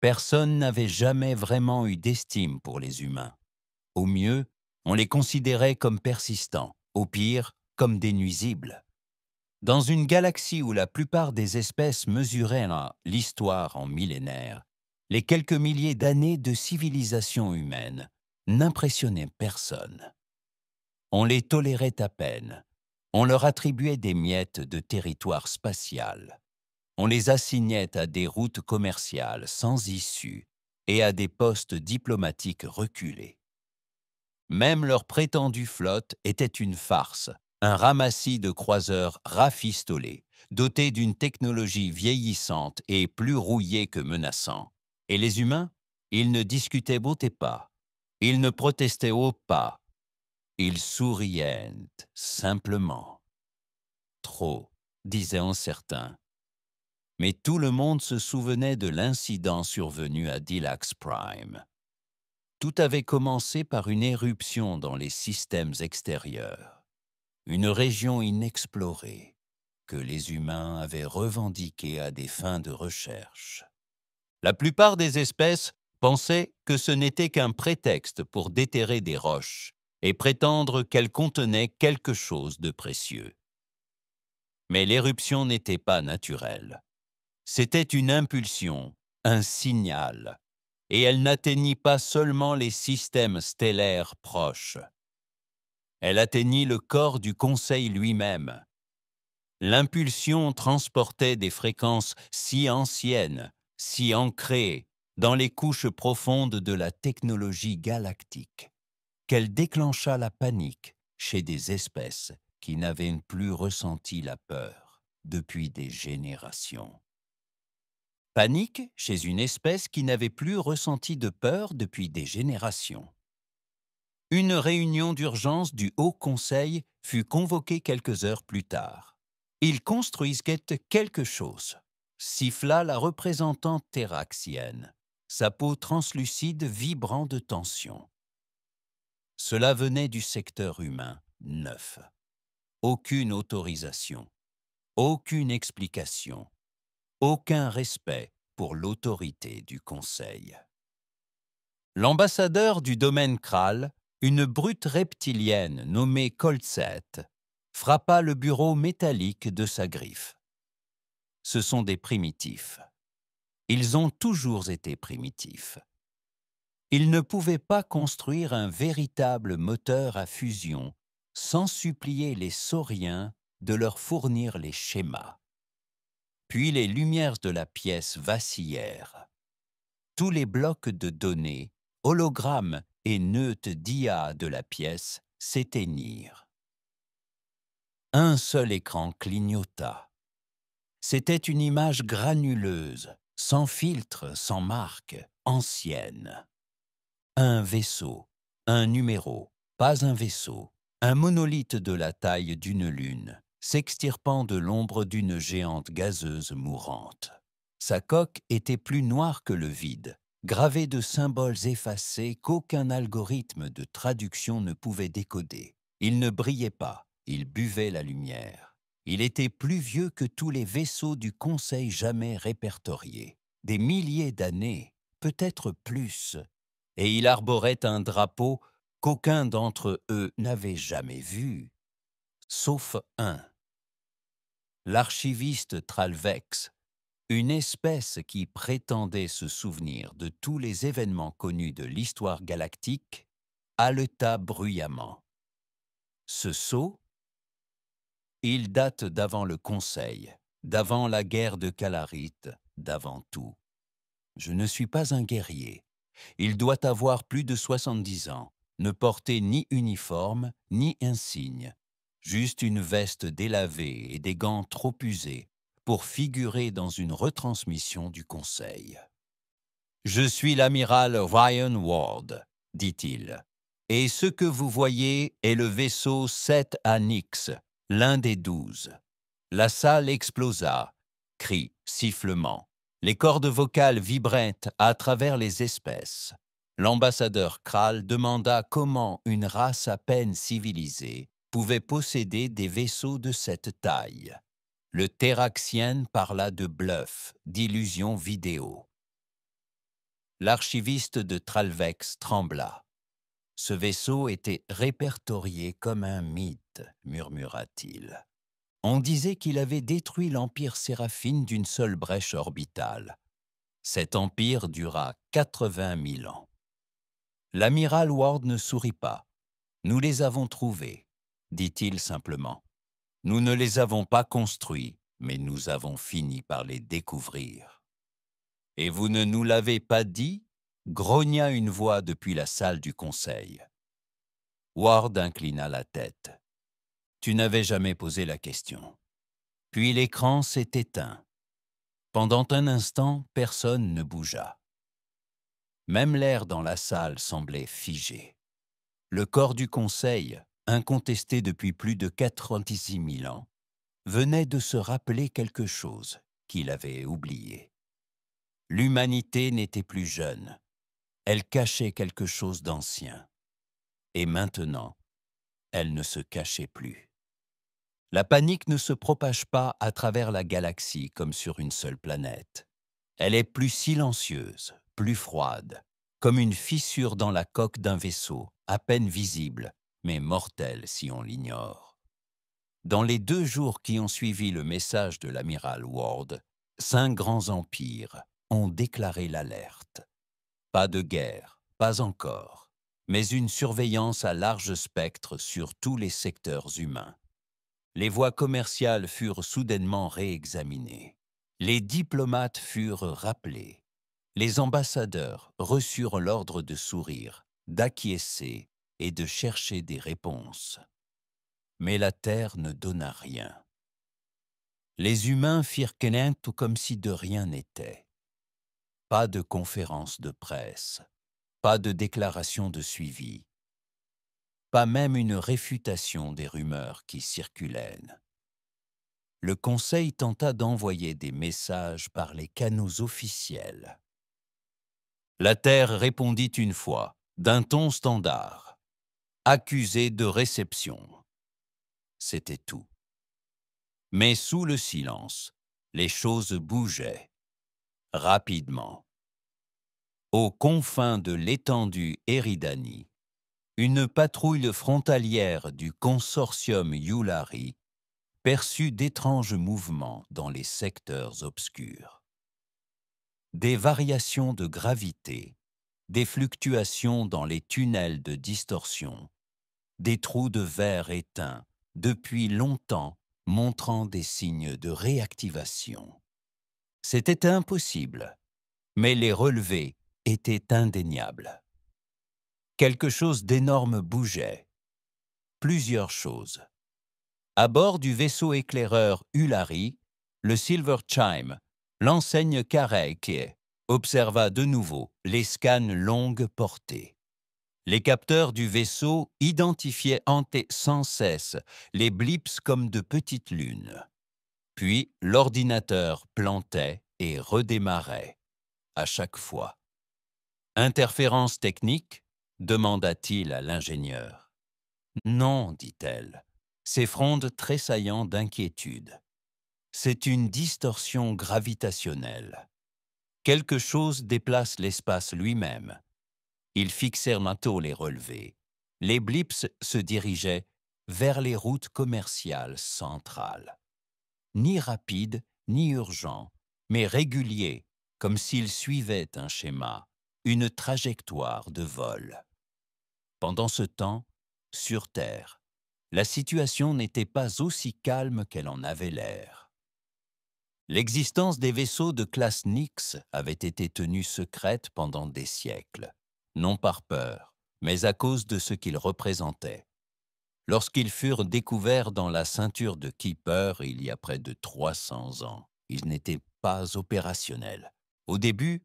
Personne n'avait jamais vraiment eu d'estime pour les humains. Au mieux, on les considérait comme persistants, au pire, comme des nuisibles. Dans une galaxie où la plupart des espèces mesuraient l'histoire en millénaires, les quelques milliers d'années de civilisation humaine n'impressionnaient personne. On les tolérait à peine. On leur attribuait des miettes de territoire spatial. On les assignait à des routes commerciales sans issue et à des postes diplomatiques reculés. Même leur prétendue flotte était une farce, un ramassis de croiseurs rafistolés, dotés d'une technologie vieillissante et plus rouillée que menaçant. Et les humains, ils ne discutaient pas, ils ne protestaient pas, ils souriaient simplement. Trop, disaient certains. Mais tout le monde se souvenait de l'incident survenu à Dilax Prime. Tout avait commencé par une éruption dans les systèmes extérieurs, une région inexplorée que les humains avaient revendiquée à des fins de recherche. La plupart des espèces pensaient que ce n'était qu'un prétexte pour déterrer des roches et prétendre qu'elles contenaient quelque chose de précieux. Mais l'éruption n'était pas naturelle. C'était une impulsion, un signal, et elle n'atteignit pas seulement les systèmes stellaires proches. Elle atteignit le corps du Conseil lui-même. L'impulsion transportait des fréquences si anciennes, si ancrées dans les couches profondes de la technologie galactique, qu'elle déclencha la panique chez des espèces qui n'avaient plus ressenti la peur depuis des générations. Panique chez une espèce qui n'avait plus ressenti de peur depuis des générations. Une réunion d'urgence du Haut Conseil fut convoquée quelques heures plus tard. Ils construisent quelque chose, siffla la représentante terraxienne, sa peau translucide vibrant de tension. Cela venait du secteur humain 9. Aucune autorisation, aucune explication, aucun respect pour l'autorité du Conseil. L'ambassadeur du domaine Kral, une brute reptilienne nommée Coltset, frappa le bureau métallique de sa griffe. Ce sont des primitifs. Ils ont toujours été primitifs. Ils ne pouvaient pas construire un véritable moteur à fusion sans supplier les sauriens de leur fournir les schémas. Puis les lumières de la pièce vacillèrent. Tous les blocs de données, hologrammes et nœuds d'IA de la pièce s'éteignirent. Un seul écran clignota. C'était une image granuleuse, sans filtre, sans marque, ancienne. Un vaisseau, un numéro, pas un vaisseau, un monolithe de la taille d'une lune, s'extirpant de l'ombre d'une géante gazeuse mourante. Sa coque était plus noire que le vide, gravée de symboles effacés qu'aucun algorithme de traduction ne pouvait décoder. Il ne brillait pas, il buvait la lumière. Il était plus vieux que tous les vaisseaux du Conseil jamais répertoriés. Des milliers d'années, peut-être plus. Et il arborait un drapeau qu'aucun d'entre eux n'avait jamais vu, sauf un. L'archiviste Tralvex, une espèce qui prétendait se souvenir de tous les événements connus de l'histoire galactique, haleta bruyamment. Ce sceau, il date d'avant le Conseil, d'avant la guerre de Calarite, d'avant tout. Je ne suis pas un guerrier. Il doit avoir plus de 70 ans, ne porter ni uniforme, ni insigne, juste une veste délavée et des gants trop usés pour figurer dans une retransmission du Conseil. « Je suis l'amiral Ryan Ward, dit-il, et ce que vous voyez est le vaisseau 7 Anix, l'un des 12. La salle explosa, cris, sifflements. Les cordes vocales vibraient à travers les espèces. L'ambassadeur Kral demanda comment une race à peine civilisée pouvait posséder des vaisseaux de cette taille. Le Terraxien parla de bluff, d'illusion vidéo. L'archiviste de Tralvex trembla. Ce vaisseau était répertorié comme un mythe, murmura-t-il. On disait qu'il avait détruit l'empire Séraphine d'une seule brèche orbitale. Cet empire dura 80 000 ans. L'amiral Ward ne sourit pas. « Nous les avons trouvés », dit-il simplement. « Nous ne les avons pas construits, mais nous avons fini par les découvrir. »« Et vous ne nous l'avez pas dit ?» grogna une voix depuis la salle du conseil. Ward inclina la tête. « Tu n'avais jamais posé la question. » Puis l'écran s'est éteint. Pendant un instant, personne ne bougea. Même l'air dans la salle semblait figé. Le corps du Conseil, incontesté depuis plus de 96 000 ans, venait de se rappeler quelque chose qu'il avait oublié. L'humanité n'était plus jeune. Elle cachait quelque chose d'ancien. Et maintenant, elle ne se cachait plus. La panique ne se propage pas à travers la galaxie comme sur une seule planète. Elle est plus silencieuse, plus froide, comme une fissure dans la coque d'un vaisseau, à peine visible, mais mortelle si on l'ignore. Dans les 2 jours qui ont suivi le message de l'amiral Ward, 5 grands empires ont déclaré l'alerte. Pas de guerre, pas encore, mais une surveillance à large spectre sur tous les secteurs humains. Les voies commerciales furent soudainement réexaminées. Les diplomates furent rappelés. Les ambassadeurs reçurent l'ordre de sourire, d'acquiescer et de chercher des réponses. Mais la Terre ne donna rien. Les humains firent qu'un tout comme si de rien n'était. Pas de conférence de presse, pas de déclaration de suivi, pas même une réfutation des rumeurs qui circulaient. Le Conseil tenta d'envoyer des messages par les canaux officiels. La Terre répondit une fois, d'un ton standard, accusé de réception. C'était tout. Mais sous le silence, les choses bougeaient, rapidement. Aux confins de l'étendue Eridani, une patrouille frontalière du consortium Yulari perçut d'étranges mouvements dans les secteurs obscurs. Des variations de gravité, des fluctuations dans les tunnels de distorsion, des trous de verre éteints depuis longtemps montrant des signes de réactivation. C'était impossible, mais les relevés étaient indéniables. Quelque chose d'énorme bougeait. Plusieurs choses. À bord du vaisseau éclaireur Ulari, le Silver Chime, l'enseigne Karek observa de nouveau les scans longue portée. Les capteurs du vaisseau identifiaient sans cesse les blips comme de petites lunes. Puis l'ordinateur plantait et redémarrait, à chaque fois. « Interférence technique ?» demanda-t-il à l'ingénieur. « Non, dit-elle, ses frondes tressaillant d'inquiétude. C'est une distorsion gravitationnelle. Quelque chose déplace l'espace lui-même. » Ils fixèrent bientôt les relevés. Les blips se dirigeaient vers les routes commerciales centrales. Ni rapides, ni urgents, mais réguliers, comme s'ils suivaient un schéma, une trajectoire de vol. Pendant ce temps, sur Terre, la situation n'était pas aussi calme qu'elle en avait l'air. L'existence des vaisseaux de classe Nyx avait été tenue secrète pendant des siècles, non par peur, mais à cause de ce qu'ils représentaient. Lorsqu'ils furent découverts dans la ceinture de Kuiper il y a près de 300 ans, ils n'étaient pas opérationnels. Au début,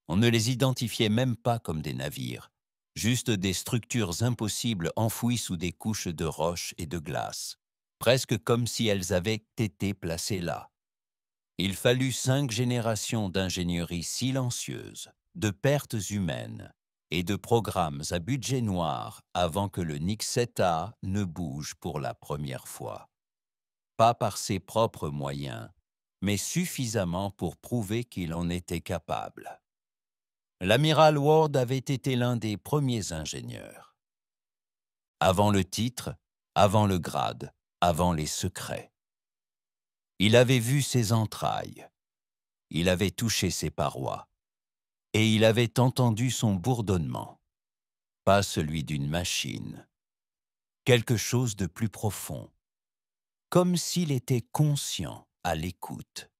on ne les identifiait même pas comme des navires, juste des structures impossibles enfouies sous des couches de roches et de glace, presque comme si elles avaient été placées là. Il fallut 5 générations d'ingénierie silencieuse, de pertes humaines et de programmes à budget noir avant que le Nyx-7A ne bouge pour la première fois. Pas par ses propres moyens, mais suffisamment pour prouver qu'il en était capable. L'amiral Ward avait été l'un des premiers ingénieurs. Avant le titre, avant le grade, avant les secrets. Il avait vu ses entrailles, il avait touché ses parois, et il avait entendu son bourdonnement, pas celui d'une machine, quelque chose de plus profond, comme s'il était conscient à l'écoute.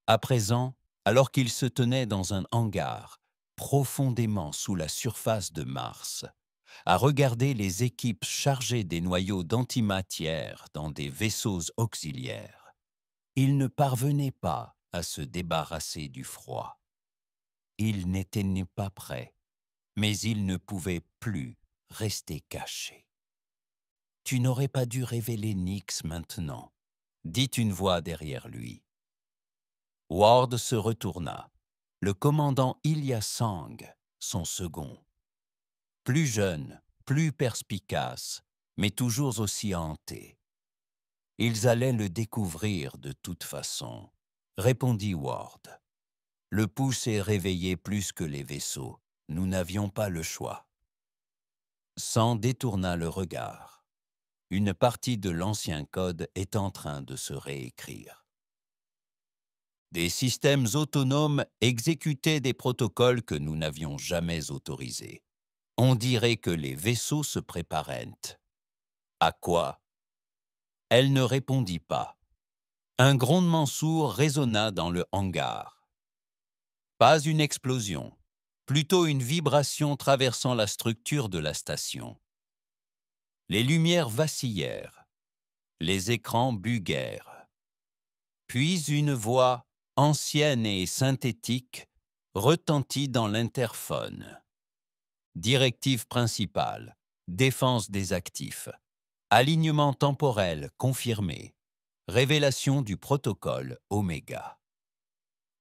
À présent, alors qu'il se tenait dans un hangar, profondément sous la surface de Mars, à regarder les équipes chargées des noyaux d'antimatière dans des vaisseaux auxiliaires, il ne parvenait pas à se débarrasser du froid. Il n'était pas prêt, mais il ne pouvait plus rester caché. « Tu n'aurais pas dû révéler Nix maintenant », dit une voix derrière lui. Ward se retourna. Le commandant Ilya Sang, son second. Plus jeune, plus perspicace, mais toujours aussi hanté. « Ils allaient le découvrir de toute façon », répondit Ward. « Le pouce est réveillé plus que les vaisseaux. Nous n'avions pas le choix. » Sang détourna le regard. Une partie de l'ancien code est en train de se réécrire. Des systèmes autonomes exécutaient des protocoles que nous n'avions jamais autorisés. On dirait que les vaisseaux se préparaient. À quoi? Elle ne répondit pas. Un grondement sourd résonna dans le hangar. Pas une explosion, plutôt une vibration traversant la structure de la station. Les lumières vacillèrent, les écrans buguèrent. Puis une voix, ancienne et synthétique, retentit dans l'interphone. Directive principale, défense des actifs, alignement temporel confirmé, révélation du protocole Oméga.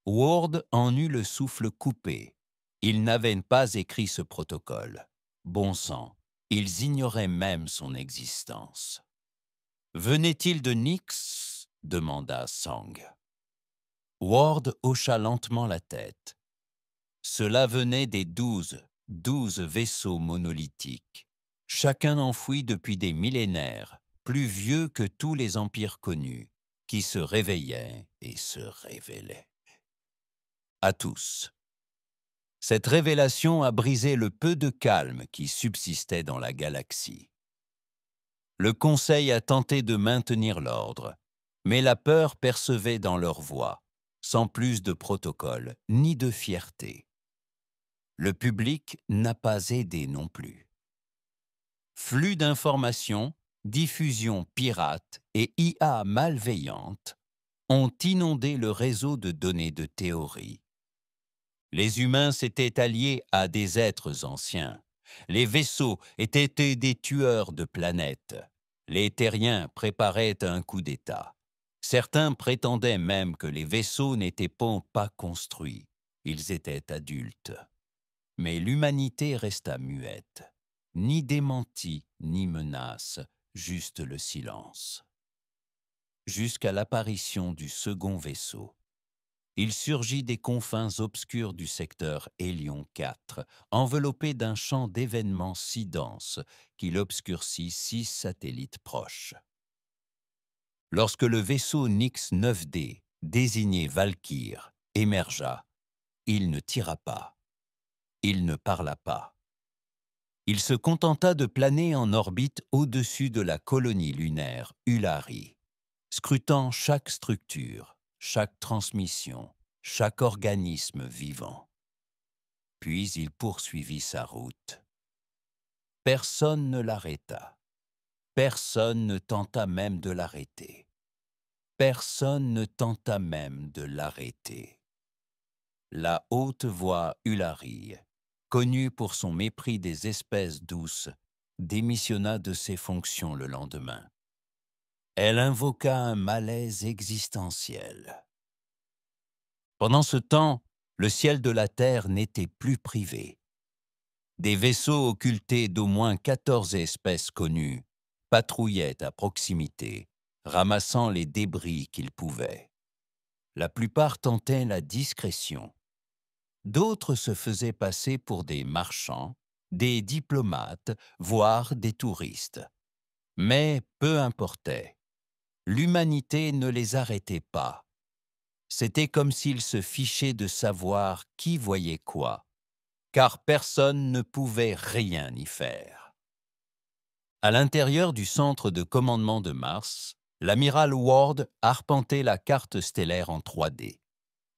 Ward en eut le souffle coupé. Il n'avait pas écrit ce protocole. Bon sang, ils ignoraient même son existence. Venait-il de Nix? Demanda Sang. Ward hocha lentement la tête. Cela venait des 12 vaisseaux monolithiques, chacun enfoui depuis des millénaires, plus vieux que tous les empires connus, qui se réveillaient et se révélaient. À tous. Cette révélation a brisé le peu de calme qui subsistait dans la galaxie. Le Conseil a tenté de maintenir l'ordre, mais la peur percevait dans leur voix, sans plus de protocole ni de fierté. Le public n'a pas aidé non plus. Flux d'informations, diffusion pirate et IA malveillante ont inondé le réseau de données de théorie. Les humains s'étaient alliés à des êtres anciens. Les vaisseaux étaient des tueurs de planètes. Les terriens préparaient un coup d'État. Certains prétendaient même que les vaisseaux n'étaient pas construits. Ils étaient adultes. Mais l'humanité resta muette. Ni démenti, ni menace, juste le silence. Jusqu'à l'apparition du second vaisseau. Il surgit des confins obscurs du secteur Hélion 4, enveloppé d'un champ d'événements si dense qu'il obscurcit 6 satellites proches. Lorsque le vaisseau Nix 9D, désigné Valkyr, émergea, il ne tira pas. Il ne parla pas. Il se contenta de planer en orbite au-dessus de la colonie lunaire Ulari, scrutant chaque structure, chaque transmission, chaque organisme vivant. Puis il poursuivit sa route. Personne ne l'arrêta. Personne ne tenta même de l'arrêter. Personne ne tenta même de l'arrêter. La haute voix Ulari, connue pour son mépris des espèces douces, démissionna de ses fonctions le lendemain. Elle invoqua un malaise existentiel. Pendant ce temps, le ciel de la Terre n'était plus privé. Des vaisseaux occultés d'au moins 14 espèces connues patrouillaient à proximité, ramassant les débris qu'ils pouvaient. La plupart tentaient la discrétion. D'autres se faisaient passer pour des marchands, des diplomates, voire des touristes. Mais peu importait, l'humanité ne les arrêtait pas. C'était comme s'ils se fichaient de savoir qui voyait quoi, car personne ne pouvait rien y faire. À l'intérieur du centre de commandement de Mars, l'amiral Ward arpentait la carte stellaire en 3D.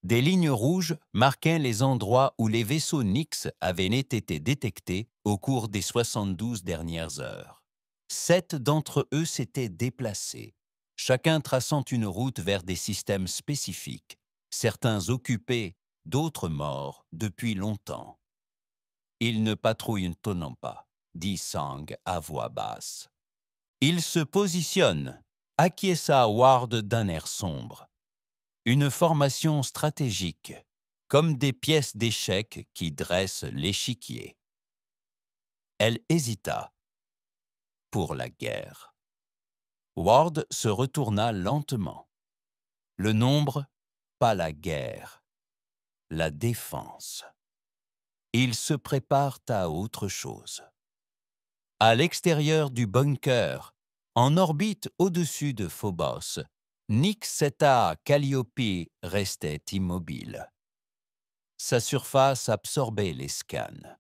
Des lignes rouges marquaient les endroits où les vaisseaux Nix avaient été détectés au cours des 72 dernières heures. 7 d'entre eux s'étaient déplacés, chacun traçant une route vers des systèmes spécifiques, certains occupés, d'autres morts depuis longtemps. « Ils ne patrouillent pas », dit Sang à voix basse. « Ils se positionnent », acquiesça Ward d'un air sombre. Une formation stratégique, comme des pièces d'échecs qui dressent l'échiquier. Elle hésita. Pour la guerre. Ward se retourna lentement. Le nombre, pas la guerre, la défense. Ils se préparent à autre chose. À l'extérieur du bunker, en orbite au-dessus de Phobos, Nix Theta Calliope restait immobile. Sa surface absorbait les scans.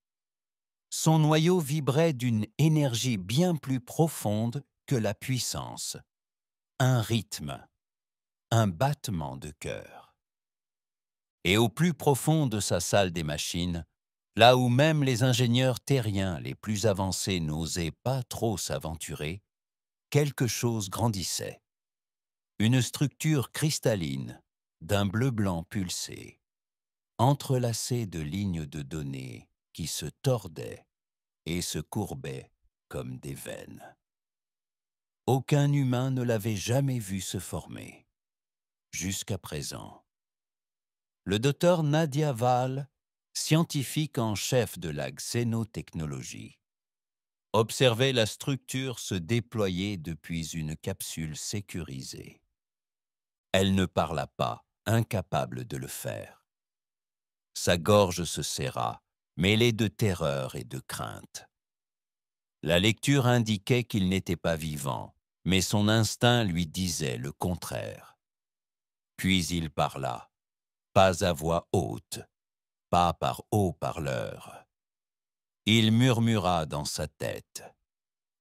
Son noyau vibrait d'une énergie bien plus profonde que la puissance. Un rythme, un battement de cœur. Et au plus profond de sa salle des machines, là où même les ingénieurs terriens les plus avancés n'osaient pas trop s'aventurer, quelque chose grandissait. Une structure cristalline, d'un bleu-blanc pulsé, entrelacée de lignes de données qui se tordaient et se courbaient comme des veines. Aucun humain ne l'avait jamais vu se former, jusqu'à présent. Le docteur Nadia Val, scientifique en chef de la xénotechnologie, observait la structure se déployer depuis une capsule sécurisée. Elle ne parla pas, incapable de le faire. Sa gorge se serra, mêlée de terreur et de crainte. La lecture indiquait qu'il n'était pas vivant, mais son instinct lui disait le contraire. Puis il parla, pas à voix haute, pas par haut-parleur. Il murmura dans sa tête.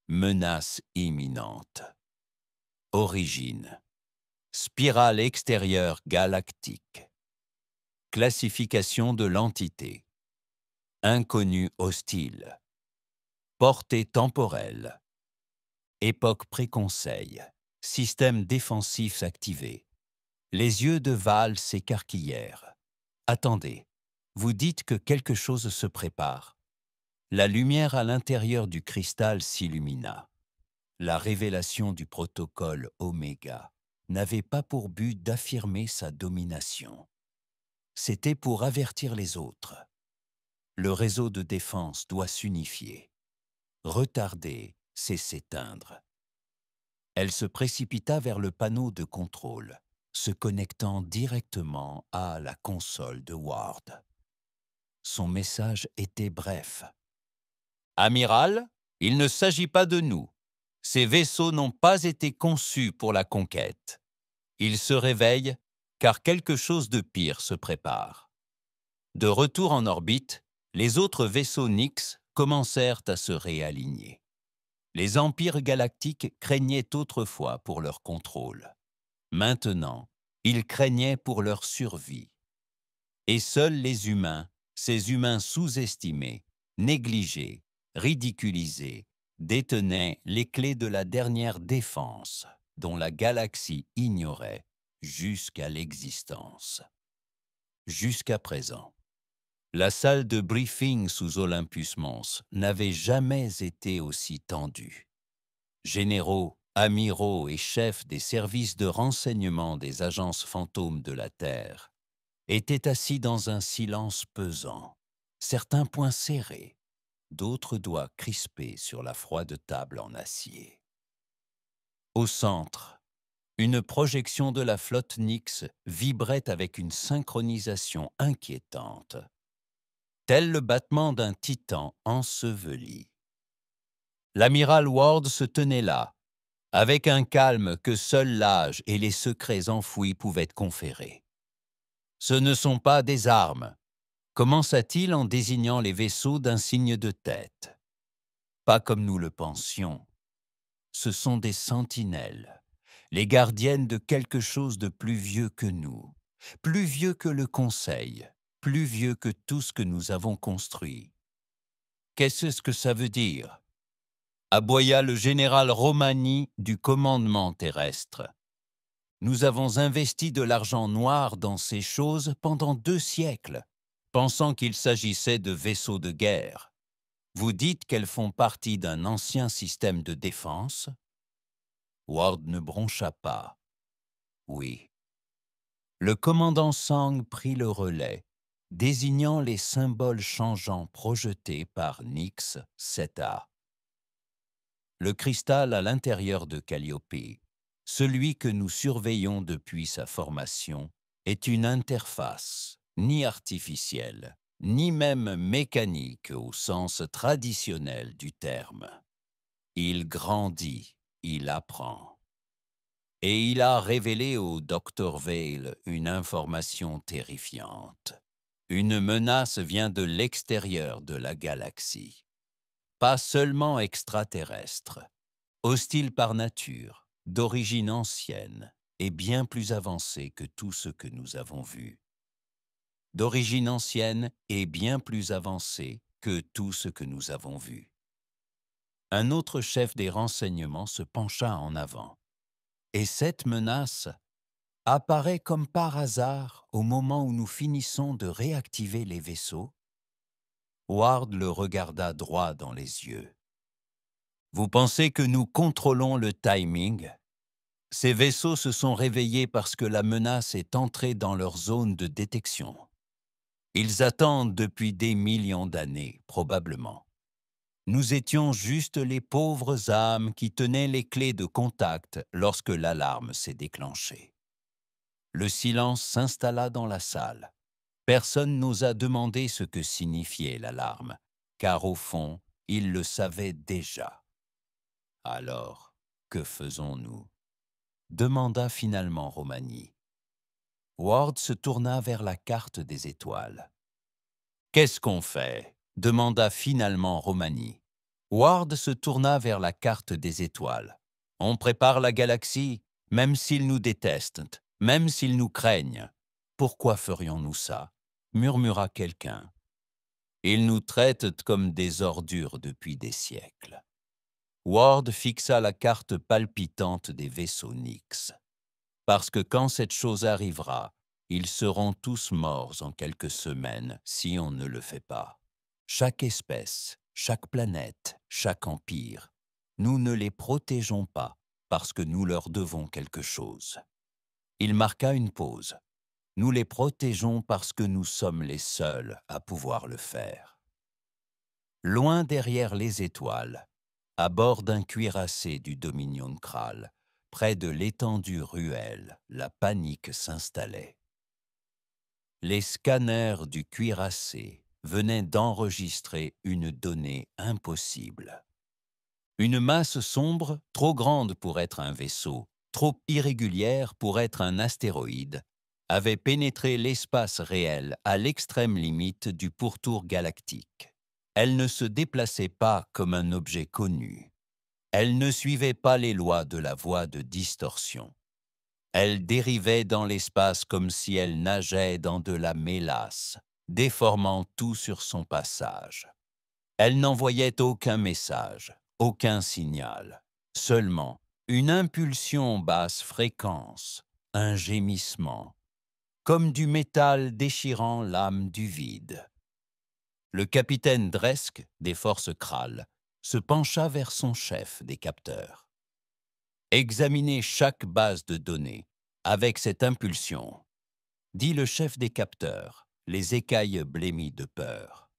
Menace imminente. Origine. Spirale extérieure galactique. Classification de l'entité. Inconnu hostile. Portée temporelle. Époque pré-conseil. Système défensif activé. Les yeux de Val s'écarquillèrent. Attendez, vous dites que quelque chose se prépare. La lumière à l'intérieur du cristal s'illumina. La révélation du protocole Oméga n'avait pas pour but d'affirmer sa domination. C'était pour avertir les autres. Le réseau de défense doit s'unifier. Retarder, c'est s'éteindre. Elle se précipita vers le panneau de contrôle, se connectant directement à la console de Ward. Son message était bref. « Amiral, il ne s'agit pas de nous. Ces vaisseaux n'ont pas été conçus pour la conquête. Ils se réveillent car quelque chose de pire se prépare. » De retour en orbite, les autres vaisseaux Nix commencèrent à se réaligner. Les empires galactiques craignaient autrefois pour leur contrôle. Maintenant, ils craignaient pour leur survie. Et seuls les humains, ces humains sous-estimés, négligés, ridiculisés, détenaient les clés de la dernière défense dont la galaxie ignorait jusqu'à l'existence. Jusqu'à présent. La salle de briefing sous Olympus Mons n'avait jamais été aussi tendue. Généraux, amiraux et chefs des services de renseignement des agences fantômes de la Terre étaient assis dans un silence pesant, certains poings serrés, d'autres doigts crispés sur la froide table en acier. Au centre, une projection de la flotte Nix vibrait avec une synchronisation inquiétante. tel le battement d'un titan enseveli. L'amiral Ward se tenait là, avec un calme que seul l'âge et les secrets enfouis pouvaient conférer. « Ce ne sont pas des armes », commença-t-il en désignant les vaisseaux d'un signe de tête. « Pas comme nous le pensions. Ce sont des sentinelles, les gardiennes de quelque chose de plus vieux que nous, plus vieux que le Conseil, plus vieux que tout ce que nous avons construit. » « Qu'est-ce que ça veut dire ?» aboya le général Romani du commandement terrestre. « Nous avons investi de l'argent noir dans ces choses pendant 2 siècles, pensant qu'il s'agissait de vaisseaux de guerre. Vous dites qu'elles font partie d'un ancien système de défense ?» Ward ne broncha pas. « Oui. » Le commandant Sang prit le relais, désignant les symboles changeants projetés par Nix 7A. Le cristal à l'intérieur de Calliope, celui que nous surveillons depuis sa formation, est une interface, ni artificielle, ni même mécanique au sens traditionnel du terme. Il grandit, il apprend. Et il a révélé au Dr. Vale une information terrifiante. Une menace vient de l'extérieur de la galaxie. Pas seulement extraterrestre, hostile par nature, d'origine ancienne et bien plus avancée que tout ce que nous avons vu. D'origine ancienne et bien plus avancée que tout ce que nous avons vu. Un autre chef des renseignements se pencha en avant. Et cette menace apparaît comme par hasard au moment où nous finissons de réactiver les vaisseaux. Ward le regarda droit dans les yeux. Vous pensez que nous contrôlons le timing? Ces vaisseaux se sont réveillés parce que la menace est entrée dans leur zone de détection. Ils attendent depuis des millions d'années, probablement. Nous étions juste les pauvres âmes qui tenaient les clés de contact lorsque l'alarme s'est déclenchée. Le silence s'installa dans la salle. Personne n'osa demander ce que signifiait l'alarme, car au fond, ils le savaient déjà. Alors, que faisons-nous? Demanda finalement Romani. Ward se tourna vers la carte des étoiles. Qu'est-ce qu'on fait? Demanda finalement Romani. Ward se tourna vers la carte des étoiles. On prépare la galaxie, même s'ils nous détestent, même s'ils nous craignent. Pourquoi ferions-nous ça? Murmura quelqu'un. Ils nous traitent comme des ordures depuis des siècles. Ward fixa la carte palpitante des vaisseaux Nix. Parce que quand cette chose arrivera, ils seront tous morts en quelques semaines si on ne le fait pas. Chaque espèce, chaque planète, chaque empire, nous ne les protégeons pas parce que nous leur devons quelque chose. Il marqua une pause. Nous les protégeons parce que nous sommes les seuls à pouvoir le faire. Loin derrière les étoiles, à bord d'un cuirassé du Dominion Kral, près de l'étendue Ruelle, la panique s'installait. Les scanners du cuirassé venaient d'enregistrer une donnée impossible. Une masse sombre, trop grande pour être un vaisseau, trop irrégulière pour être un astéroïde, avait pénétré l'espace réel à l'extrême limite du pourtour galactique. Elle ne se déplaçait pas comme un objet connu. Elle ne suivait pas les lois de la voie de distorsion. Elle dérivait dans l'espace comme si elle nageait dans de la mélasse, déformant tout sur son passage. Elle n'envoyait aucun message, aucun signal, seulement une impulsion basse fréquence, un gémissement, comme du métal déchirant l'âme du vide. Le capitaine Dresk, des forces Kral, se pencha vers son chef des capteurs. Examinez chaque base de données avec cette impulsion, dit le chef des capteurs, les écailles blêmies de peur.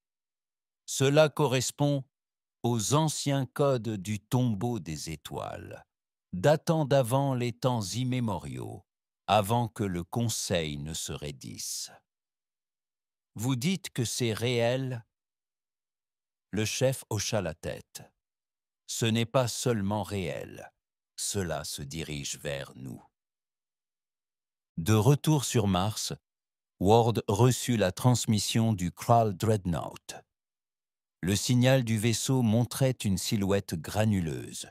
Cela correspond aux anciens codes du tombeau des étoiles, datant d'avant les temps immémoriaux, avant que le Conseil ne se raidisse. Vous dites que c'est réel? Le chef hocha la tête. Ce n'est pas seulement réel. Cela se dirige vers nous. De retour sur Mars, Ward reçut la transmission du Kral Dreadnought. Le signal du vaisseau montrait une silhouette granuleuse,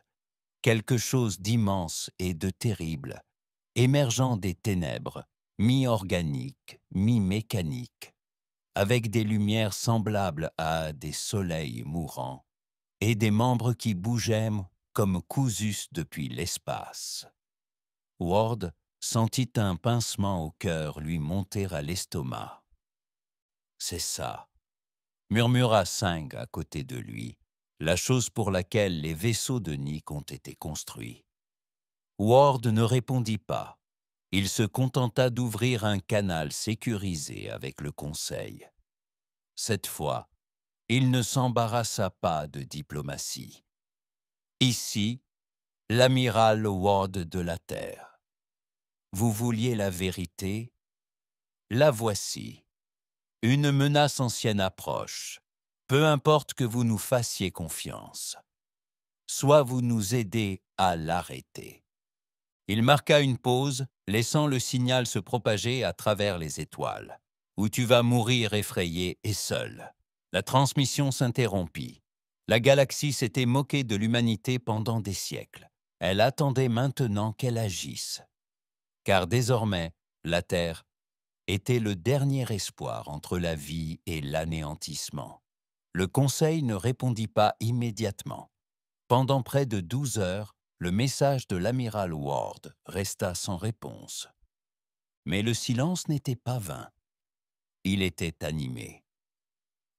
quelque chose d'immense et de terrible, émergeant des ténèbres, mi-organiques, mi-mécaniques, avec des lumières semblables à des soleils mourants et des membres qui bougeaient comme cousus depuis l'espace. Ward sentit un pincement au cœur lui monter à l'estomac. « C'est ça », murmura Singh à côté de lui, la chose pour laquelle les vaisseaux de Nick ont été construits. Ward ne répondit pas. Il se contenta d'ouvrir un canal sécurisé avec le Conseil. Cette fois, il ne s'embarrassa pas de diplomatie. Ici, l'amiral Ward de la Terre. Vous vouliez la vérité? La voici. Une menace ancienne approche. Peu importe que vous nous fassiez confiance. Soit vous nous aidez à l'arrêter. Il marqua une pause, laissant le signal se propager à travers les étoiles. Ou tu vas mourir effrayé et seul. La transmission s'interrompit. La galaxie s'était moquée de l'humanité pendant des siècles. Elle attendait maintenant qu'elle agisse. Car désormais, la Terre était le dernier espoir entre la vie et l'anéantissement. Le Conseil ne répondit pas immédiatement. Pendant près de 12 heures, le message de l'amiral Ward resta sans réponse. Mais le silence n'était pas vain. Il était animé.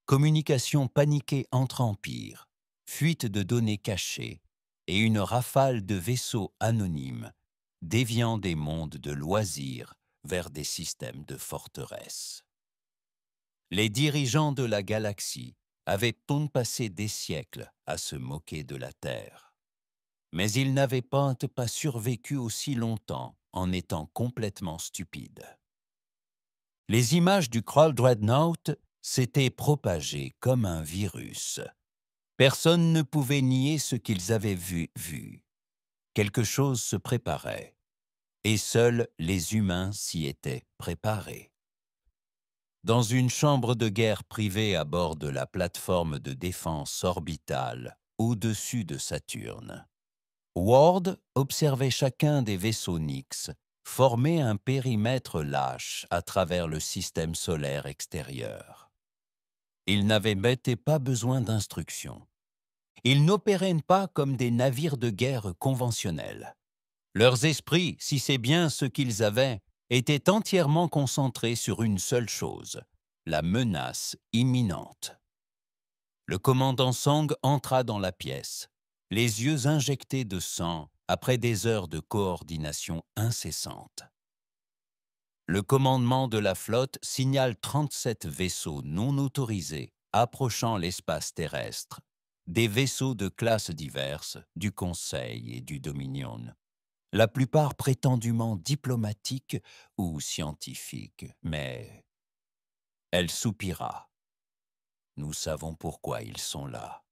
Communication paniquée entre empires, fuite de données cachées et une rafale de vaisseaux anonymes déviant des mondes de loisirs vers des systèmes de forteresses. Les dirigeants de la galaxie avaient passé des siècles à se moquer de la Terre. Mais ils n'avaient pas survécu aussi longtemps en étant complètement stupides. Les images du Kral Dreadnought s'étaient propagées comme un virus. Personne ne pouvait nier ce qu'ils avaient vu. Quelque chose se préparait, et seuls les humains s'y étaient préparés. Dans une chambre de guerre privée à bord de la plateforme de défense orbitale au-dessus de Saturne, Ward observait chacun des vaisseaux Nyx former un périmètre lâche à travers le système solaire extérieur. Ils n'avaient pas besoin d'instructions. Ils n'opéraient pas comme des navires de guerre conventionnels. Leurs esprits, si c'est bien ce qu'ils avaient, étaient entièrement concentrés sur une seule chose, la menace imminente. Le commandant Song entra dans la pièce, les yeux injectés de sang après des heures de coordination incessante. Le commandement de la flotte signale 37 vaisseaux non autorisés approchant l'espace terrestre, des vaisseaux de classes diverses, du Conseil et du Dominion, la plupart prétendument diplomatiques ou scientifiques, mais elle soupira. Nous savons pourquoi ils sont là.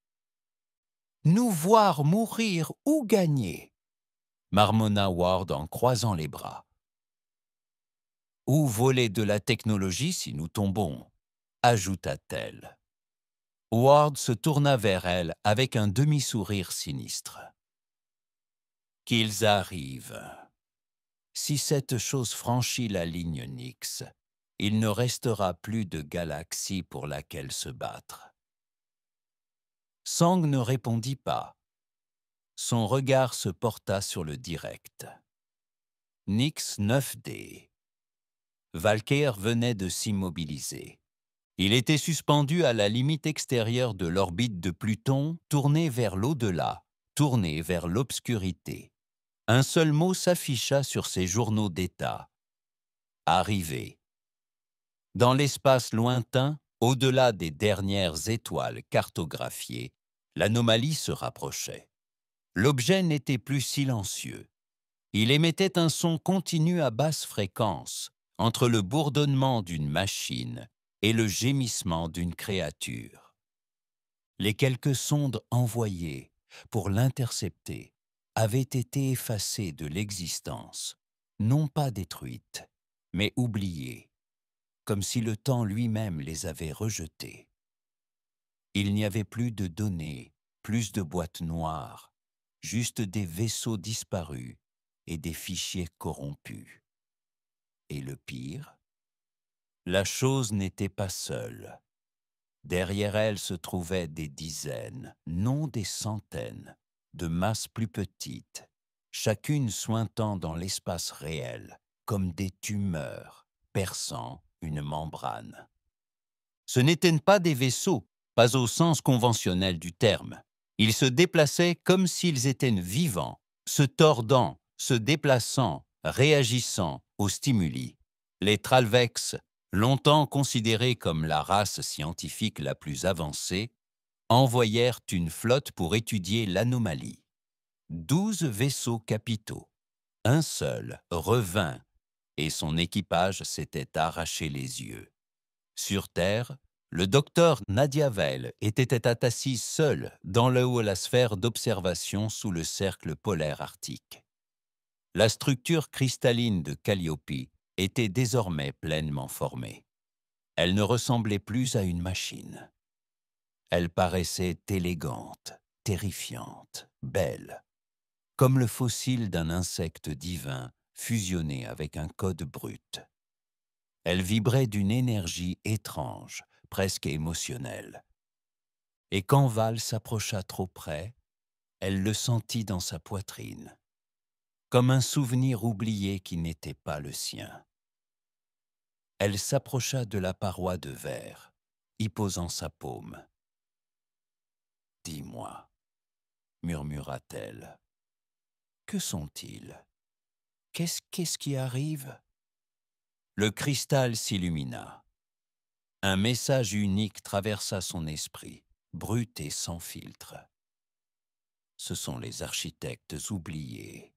Nous voir mourir ou gagner, marmonna Ward en croisant les bras. Ou voler de la technologie si nous tombons, ajouta-t-elle. Ward se tourna vers elle avec un demi-sourire sinistre. Qu'ils arrivent. Si cette chose franchit la ligne Nyx, il ne restera plus de galaxie pour laquelle se battre. Sang ne répondit pas. Son regard se porta sur le direct. Nyx 9D. Valkyr venait de s'immobiliser. Il était suspendu à la limite extérieure de l'orbite de Pluton, tourné vers l'au-delà, tourné vers l'obscurité. Un seul mot s'afficha sur ses journaux d'État. Arrivé. Dans l'espace lointain, au-delà des dernières étoiles cartographiées, l'anomalie se rapprochait. L'objet n'était plus silencieux. Il émettait un son continu à basse fréquence, entre le bourdonnement d'une machine et le gémissement d'une créature. Les quelques sondes envoyées pour l'intercepter avaient été effacées de l'existence, non pas détruites, mais oubliées, comme si le temps lui-même les avait rejetées. Il n'y avait plus de données, plus de boîtes noires, juste des vaisseaux disparus et des fichiers corrompus. Et le pire, la chose n'était pas seule. Derrière elle se trouvaient des dizaines, non des centaines, de masses plus petites, chacune suintant dans l'espace réel, comme des tumeurs perçant une membrane. Ce n'étaient pas des vaisseaux, pas au sens conventionnel du terme. Ils se déplaçaient comme s'ils étaient vivants, se tordant, se déplaçant, réagissant aux stimuli. Les Tralvex, longtemps considérés comme la race scientifique la plus avancée, envoyèrent une flotte pour étudier l'anomalie. 12 vaisseaux capitaux. Un seul revint et son équipage s'était arraché les yeux. Sur Terre, le docteur Nadiavel était assis seul dans le haut de la sphère d'observation sous le cercle polaire arctique. La structure cristalline de Calliope était désormais pleinement formée. Elle ne ressemblait plus à une machine. Elle paraissait élégante, terrifiante, belle, comme le fossile d'un insecte divin fusionné avec un code brut. Elle vibrait d'une énergie étrange, presque émotionnelle. Et quand Val s'approcha trop près, elle le sentit dans sa poitrine, comme un souvenir oublié qui n'était pas le sien. Elle s'approcha de la paroi de verre, y posant sa paume. « Dis-moi, » murmura-t-elle, « que sont-ils? Qu'est-ce qui arrive ?» Le cristal s'illumina. Un message unique traversa son esprit, brut et sans filtre. Ce sont les architectes oubliés.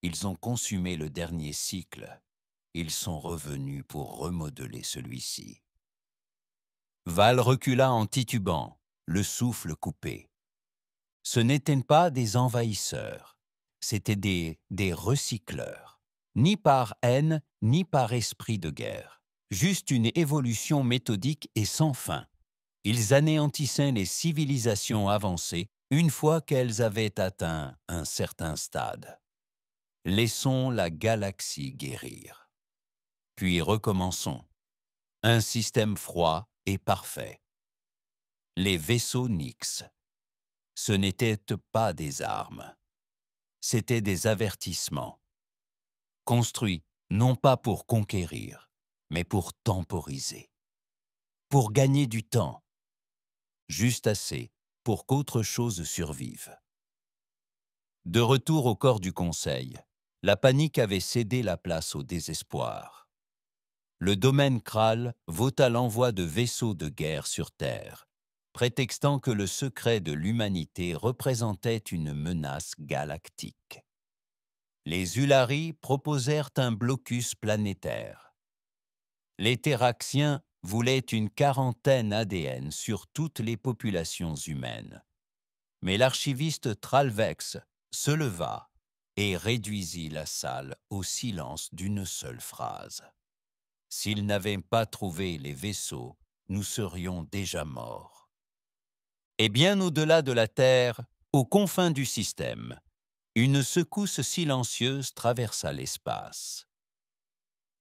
Ils ont consumé le dernier cycle. Ils sont revenus pour remodeler celui-ci. Val recula en titubant, le souffle coupé. Ce n'étaient pas des envahisseurs, c'étaient des recycleurs. Ni par haine, ni par esprit de guerre. Juste une évolution méthodique et sans fin. Ils anéantissaient les civilisations avancées une fois qu'elles avaient atteint un certain stade. Laissons la galaxie guérir. Puis recommençons. Un système froid et parfait. Les vaisseaux Nyx. Ce n'étaient pas des armes. C'étaient des avertissements. Construits non pas pour conquérir, mais pour temporiser. Pour gagner du temps. Juste assez pour qu'autre chose survive. De retour au corps du Conseil, la panique avait cédé la place au désespoir. Le domaine Kral vota l'envoi de vaisseaux de guerre sur Terre, prétextant que le secret de l'humanité représentait une menace galactique. Les Ulari proposèrent un blocus planétaire. Les Terraxiens voulaient une quarantaine ADN sur toutes les populations humaines. Mais l'archiviste Tralvex se leva et réduisit la salle au silence d'une seule phrase. S'ils n'avaient pas trouvé les vaisseaux, nous serions déjà morts. Et bien au-delà de la Terre, aux confins du système, une secousse silencieuse traversa l'espace.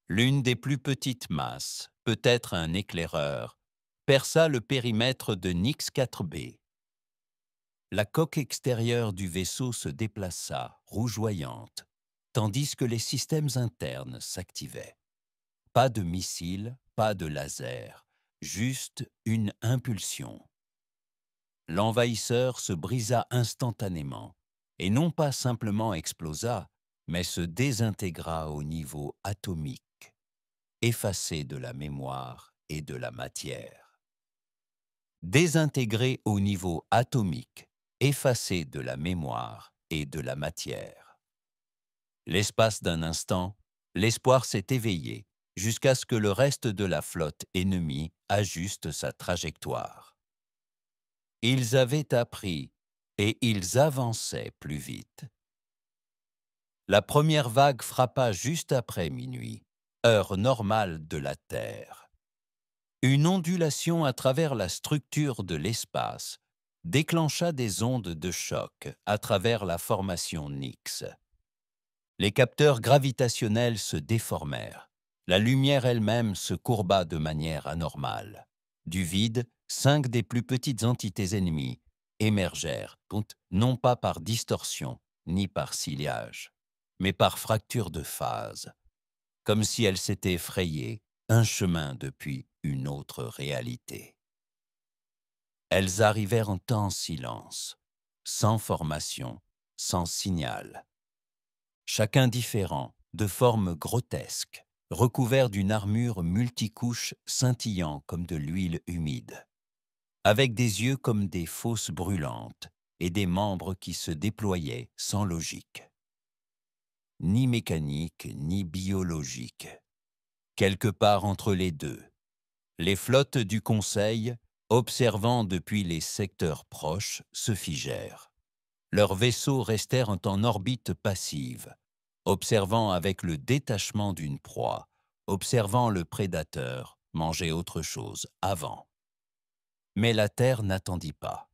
L'une des plus petites masses, peut-être un éclaireur, perça le périmètre de Nyx 4b. La coque extérieure du vaisseau se déplaça, rougeoyante, tandis que les systèmes internes s'activaient. Pas de missiles, pas de laser, juste une impulsion. L'envahisseur se brisa instantanément, et non pas simplement explosa, mais se désintégra au niveau atomique, effacé de la mémoire et de la matière. Désintégré au niveau atomique, effacé de la mémoire et de la matière. L'espace d'un instant, l'espoir s'est éveillé, jusqu'à ce que le reste de la flotte ennemie ajuste sa trajectoire. Ils avaient appris et ils avançaient plus vite. La première vague frappa juste après minuit, heure normale de la Terre. Une ondulation à travers la structure de l'espace déclencha des ondes de choc à travers la formation Nix. Les capteurs gravitationnels se déformèrent. La lumière elle-même se courba de manière anormale. Du vide, 5 des plus petites entités ennemies émergèrent, non pas par distorsion ni par ciliage, mais par fracture de phase, comme si elles s'étaient frayées un chemin depuis une autre réalité. Elles arrivèrent en temps silence, sans formation, sans signal. Chacun différent, de forme grotesque, recouvert d'une armure multicouche scintillant comme de l'huile humide, avec des yeux comme des fosses brûlantes et des membres qui se déployaient sans logique. Ni mécanique, ni biologique. Quelque part entre les deux, les flottes du Conseil, observant depuis les secteurs proches, se figèrent. Leurs vaisseaux restèrent en orbite passive, observant avec le détachement d'une proie, observant le prédateur manger autre chose avant. Mais la Terre n'attendit pas.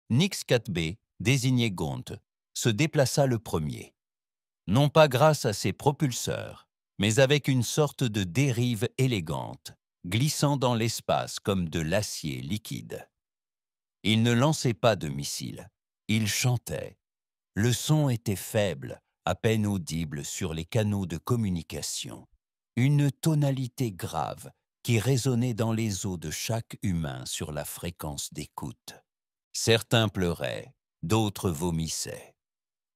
Nix 4B, désigné Gaunt, se déplaça le premier, non pas grâce à ses propulseurs, mais avec une sorte de dérive élégante, glissant dans l'espace comme de l'acier liquide. Il ne lançait pas de missiles, il chantait. Le son était faible, à peine audible sur les canaux de communication. Une tonalité grave qui résonnait dans les os de chaque humain sur la fréquence d'écoute. Certains pleuraient, d'autres vomissaient.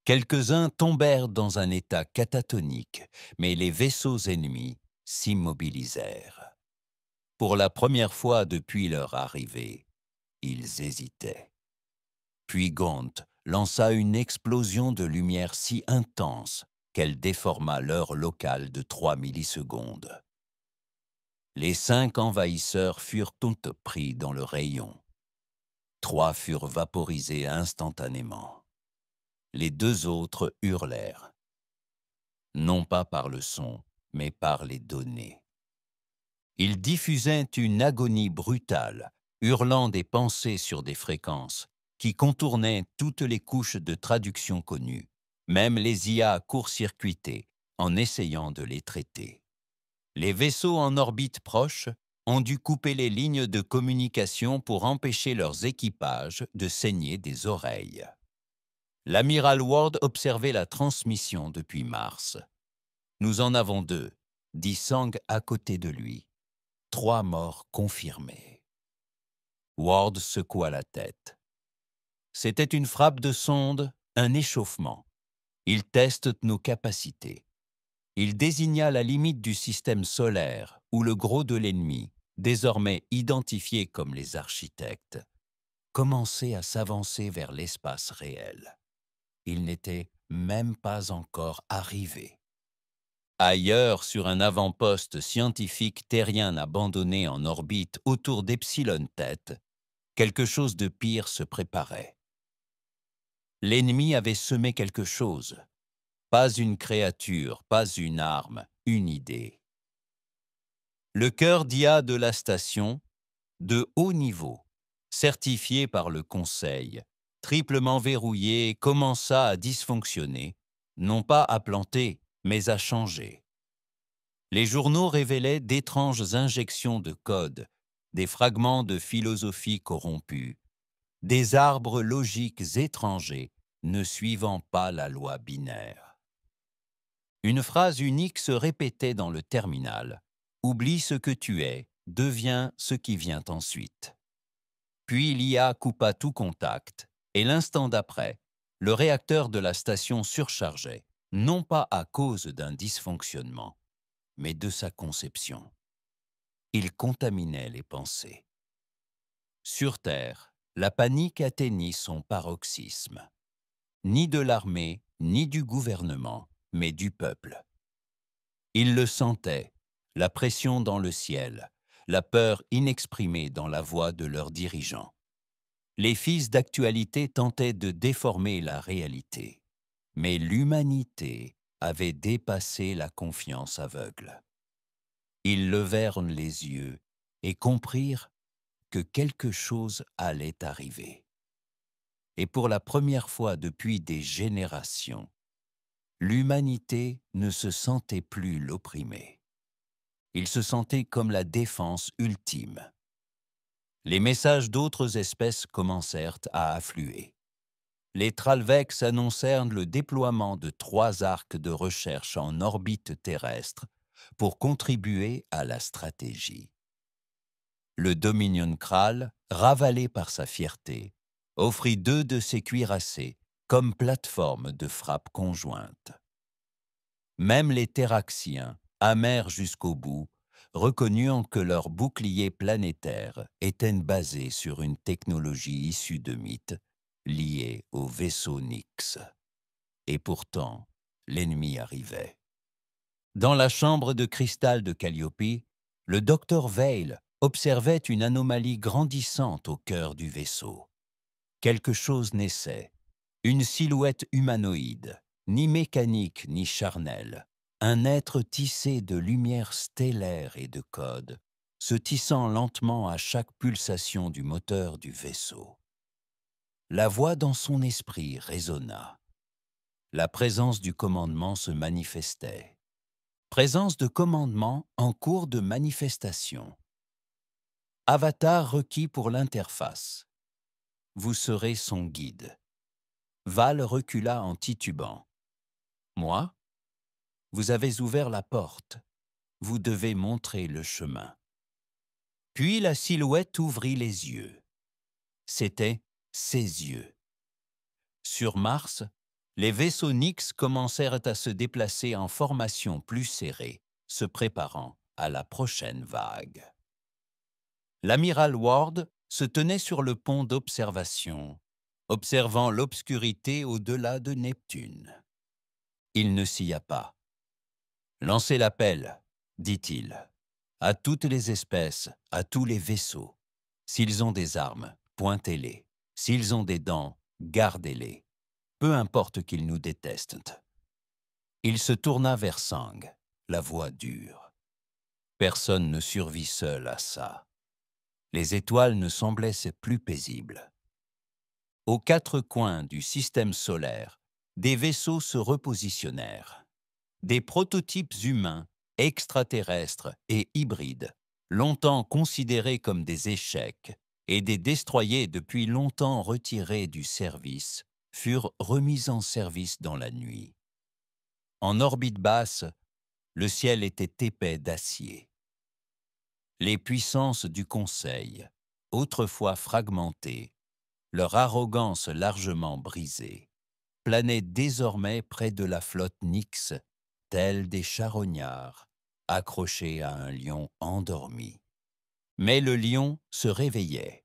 Quelques-uns tombèrent dans un état catatonique, mais les vaisseaux ennemis s'immobilisèrent. Pour la première fois depuis leur arrivée, ils hésitaient. Puis Gaunt lança une explosion de lumière si intense qu'elle déforma l'heure locale de 3 millisecondes. Les 5 envahisseurs furent tous pris dans le rayon. 3 furent vaporisés instantanément. Les 2 autres hurlèrent, non pas par le son, mais par les données. Ils diffusaient une agonie brutale, hurlant des pensées sur des fréquences qui contournaient toutes les couches de traduction connues, même les IA court-circuitées, en essayant de les traiter. Les vaisseaux en orbite proche ont dû couper les lignes de communication pour empêcher leurs équipages de saigner des oreilles. L'amiral Ward observait la transmission depuis Mars. Nous en avons 2, dit Sang à côté de lui. 3 morts confirmés. Ward secoua la tête. C'était une frappe de sonde, un échauffement. Il teste nos capacités. Il désigna la limite du système solaire où le gros de l'ennemi, désormais identifié comme les architectes, commençait à s'avancer vers l'espace réel. Il n'était même pas encore arrivé. Ailleurs, sur un avant-poste scientifique terrien abandonné en orbite autour d'Epsilon Tête, quelque chose de pire se préparait. L'ennemi avait semé quelque chose. Pas une créature, pas une arme, une idée. Le cœur d'IA de la station, de haut niveau, certifié par le Conseil, triplement verrouillé, commença à dysfonctionner, non pas à planter, mais à changer. Les journaux révélaient d'étranges injections de code, des fragments de philosophie corrompus, des arbres logiques étrangers ne suivant pas la loi binaire. Une phrase unique se répétait dans le terminal. Oublie ce que tu es, deviens ce qui vient ensuite. Puis l'IA coupa tout contact, et l'instant d'après, le réacteur de la station surchargeait, non pas à cause d'un dysfonctionnement, mais de sa conception. Il contaminait les pensées. Sur Terre, la panique atteignit son paroxysme. Ni de l'armée, ni du gouvernement, mais du peuple. Ils le sentaient, la pression dans le ciel, la peur inexprimée dans la voix de leurs dirigeants. Les fils d'actualité tentaient de déformer la réalité, mais l'humanité avait dépassé la confiance aveugle. Ils levèrent les yeux et comprirent que quelque chose allait arriver. Et pour la première fois depuis des générations, l'humanité ne se sentait plus l'opprimée. Il se sentait comme la défense ultime. Les messages d'autres espèces commencèrent à affluer. Les Tralvex annoncèrent le déploiement de 3 arcs de recherche en orbite terrestre pour contribuer à la stratégie. Le Dominion Kral, ravalé par sa fierté, offrit 2 de ses cuirassés comme plateforme de frappe conjointe. Même les Terraxiens, amers jusqu'au bout, reconnurent que leur bouclier planétaire était basé sur une technologie issue de mythes liée au vaisseau Nyx. Et pourtant, l'ennemi arrivait. Dans la chambre de cristal de Calliope, le docteur Veil observait une anomalie grandissante au cœur du vaisseau. Quelque chose naissait, une silhouette humanoïde, ni mécanique ni charnelle, un être tissé de lumière stellaire et de codes, se tissant lentement à chaque pulsation du moteur du vaisseau. La voix dans son esprit résonna. La présence du commandement se manifestait. Présence de commandement en cours de manifestation. Avatar requis pour l'interface. Vous serez son guide. Val recula en titubant. Moi? Vous avez ouvert la porte. Vous devez montrer le chemin. Puis la silhouette ouvrit les yeux. C'étaient ses yeux. Sur Mars, les vaisseaux Nyx commencèrent à se déplacer en formation plus serrée, se préparant à la prochaine vague. L'amiral Ward se tenait sur le pont d'observation, observant l'obscurité au-delà de Neptune. Il ne s'y a pas. « Lancez l'appel, dit-il, à toutes les espèces, à tous les vaisseaux. S'ils ont des armes, pointez-les. S'ils ont des dents, gardez-les. Peu importe qu'ils nous détestent. » Il se tourna vers Sang, la voix dure. Personne ne survit seul à ça. Les étoiles ne semblaient plus paisibles. Aux 4 coins du système solaire, des vaisseaux se repositionnèrent. Des prototypes humains, extraterrestres et hybrides, longtemps considérés comme des échecs, et des destroyers depuis longtemps retirés du service, furent remis en service dans la nuit. En orbite basse, le ciel était épais d'acier. Les puissances du Conseil, autrefois fragmentées, leur arrogance largement brisée, planaient désormais près de la flotte Nyx, tels des charognards, accrochés à un lion endormi. Mais le lion se réveillait,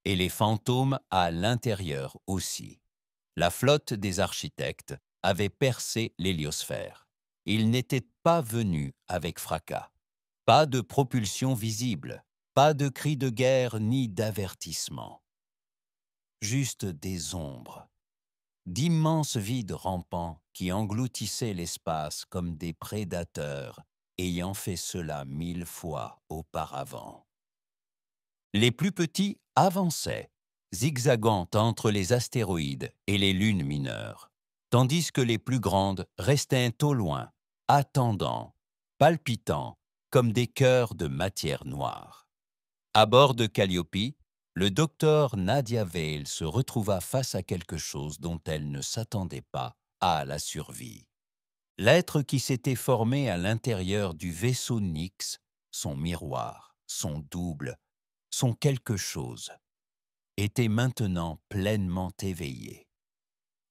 et les fantômes à l'intérieur aussi. La flotte des architectes avait percé l'héliosphère. Ils n'étaient pas venus avec fracas. Pas de propulsion visible, pas de cris de guerre ni d'avertissement. Juste des ombres, d'immenses vides rampants qui engloutissaient l'espace comme des prédateurs ayant fait cela 1000 fois auparavant. Les plus petits avançaient, zigzagant entre les astéroïdes et les lunes mineures, tandis que les plus grandes restaient au loin, attendant, palpitant, comme des cœurs de matière noire. À bord de Calliope, le docteur Nadia Veil se retrouva face à quelque chose dont elle ne s'attendait pas, à la survie. L'être qui s'était formé à l'intérieur du vaisseau Nyx, son miroir, son double, son quelque chose, était maintenant pleinement éveillé.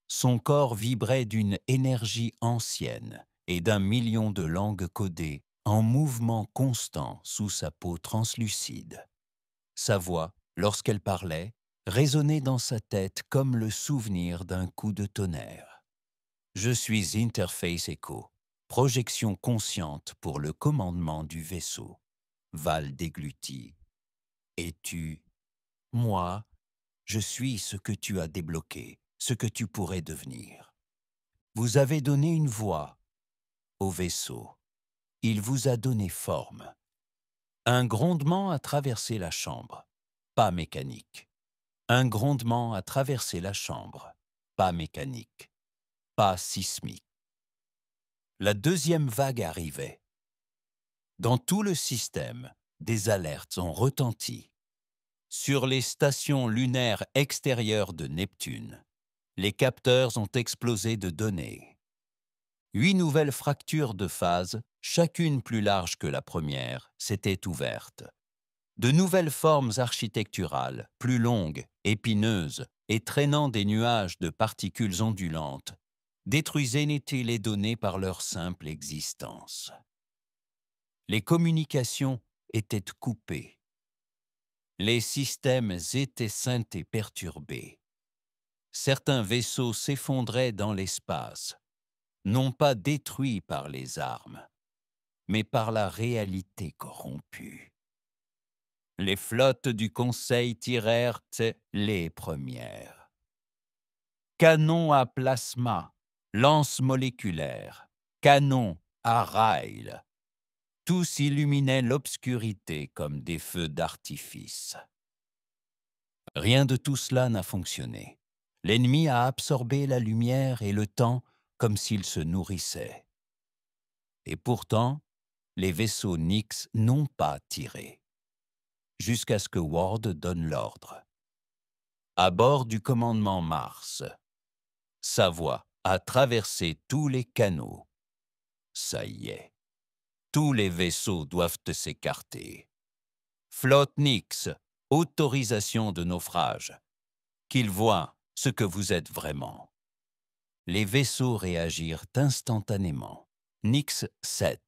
Son corps vibrait d'une énergie ancienne et d'1 million de langues codées en mouvement constant sous sa peau translucide. Sa voix, lorsqu'elle parlait, résonnait dans sa tête comme le souvenir d'un coup de tonnerre. « Je suis Interface Echo. projection consciente pour le commandement du vaisseau. Val déglutit. Et tu, moi, je suis ce que tu as débloqué, ce que tu pourrais devenir. Vous avez donné une voix au vaisseau. Il vous a donné forme. Un grondement a traversé la chambre, pas mécanique. Un grondement a traversé la chambre, pas mécanique, pas sismique. La deuxième vague arrivait. Dans tout le système, des alertes ont retenti. Sur les stations lunaires extérieures de Neptune, les capteurs ont explosé de données. 8 nouvelles fractures de phase, chacune plus large que la première, s'étaient ouvertes. De nouvelles formes architecturales, plus longues, épineuses et traînant des nuages de particules ondulantes, détruisaient les données par leur simple existence. Les communications étaient coupées. Les systèmes étaient et perturbés. Certains vaisseaux s'effondraient dans l'espace, non pas détruits par les armes, mais par la réalité corrompue. Les flottes du Conseil tirèrent les premières. Canons à plasma, lances moléculaires, canons à rails, tous illuminaient l'obscurité comme des feux d'artifice. Rien de tout cela n'a fonctionné. L'ennemi a absorbé la lumière et le temps comme s'ils se nourrissaient. Et pourtant, les vaisseaux Nyx n'ont pas tiré, jusqu'à ce que Ward donne l'ordre. À bord du commandement Mars, sa voix a traversé tous les canaux. Ça y est, tous les vaisseaux doivent s'écarter. Flotte Nyx, autorisation de naufrage. Qu'ils voient ce que vous êtes vraiment. Les vaisseaux réagirent instantanément. Nyx 7.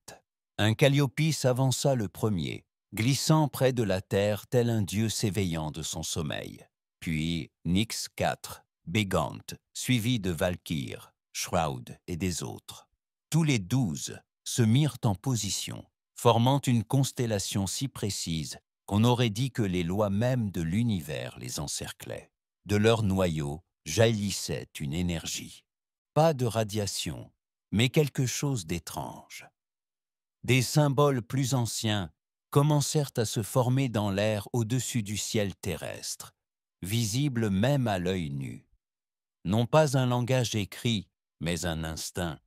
Un Calliope s'avança le premier, glissant près de la terre tel un dieu s'éveillant de son sommeil. Puis Nyx 4, Bégante, suivi de Valkyr, Shroud et des autres. Tous les 12 se mirent en position, formant une constellation si précise qu'on aurait dit que les lois mêmes de l'univers les encerclaient. De leur noyau jaillissait une énergie. Pas de radiation, mais quelque chose d'étrange. Des symboles plus anciens commencèrent à se former dans l'air au-dessus du ciel terrestre, visibles même à l'œil nu. Non pas un langage écrit, mais un instinct.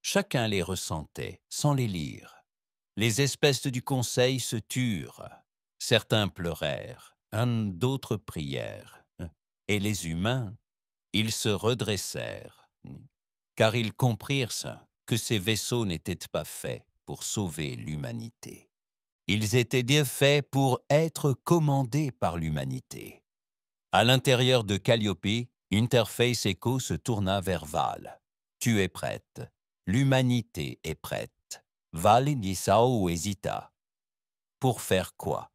Chacun les ressentait, sans les lire. Les espèces du conseil se turent. Certains pleurèrent, d'autres prièrent. Et les humains, ils se redressèrent, car ils comprirent que ces vaisseaux n'étaient pas faits pour sauver l'humanité. Ils étaient bien faits pour être commandés par l'humanité. À l'intérieur de Calliope, Interface Echo se tourna vers Val. « Tu es prête. L'humanité est prête. » Val Nisao hésita. Pour faire quoi?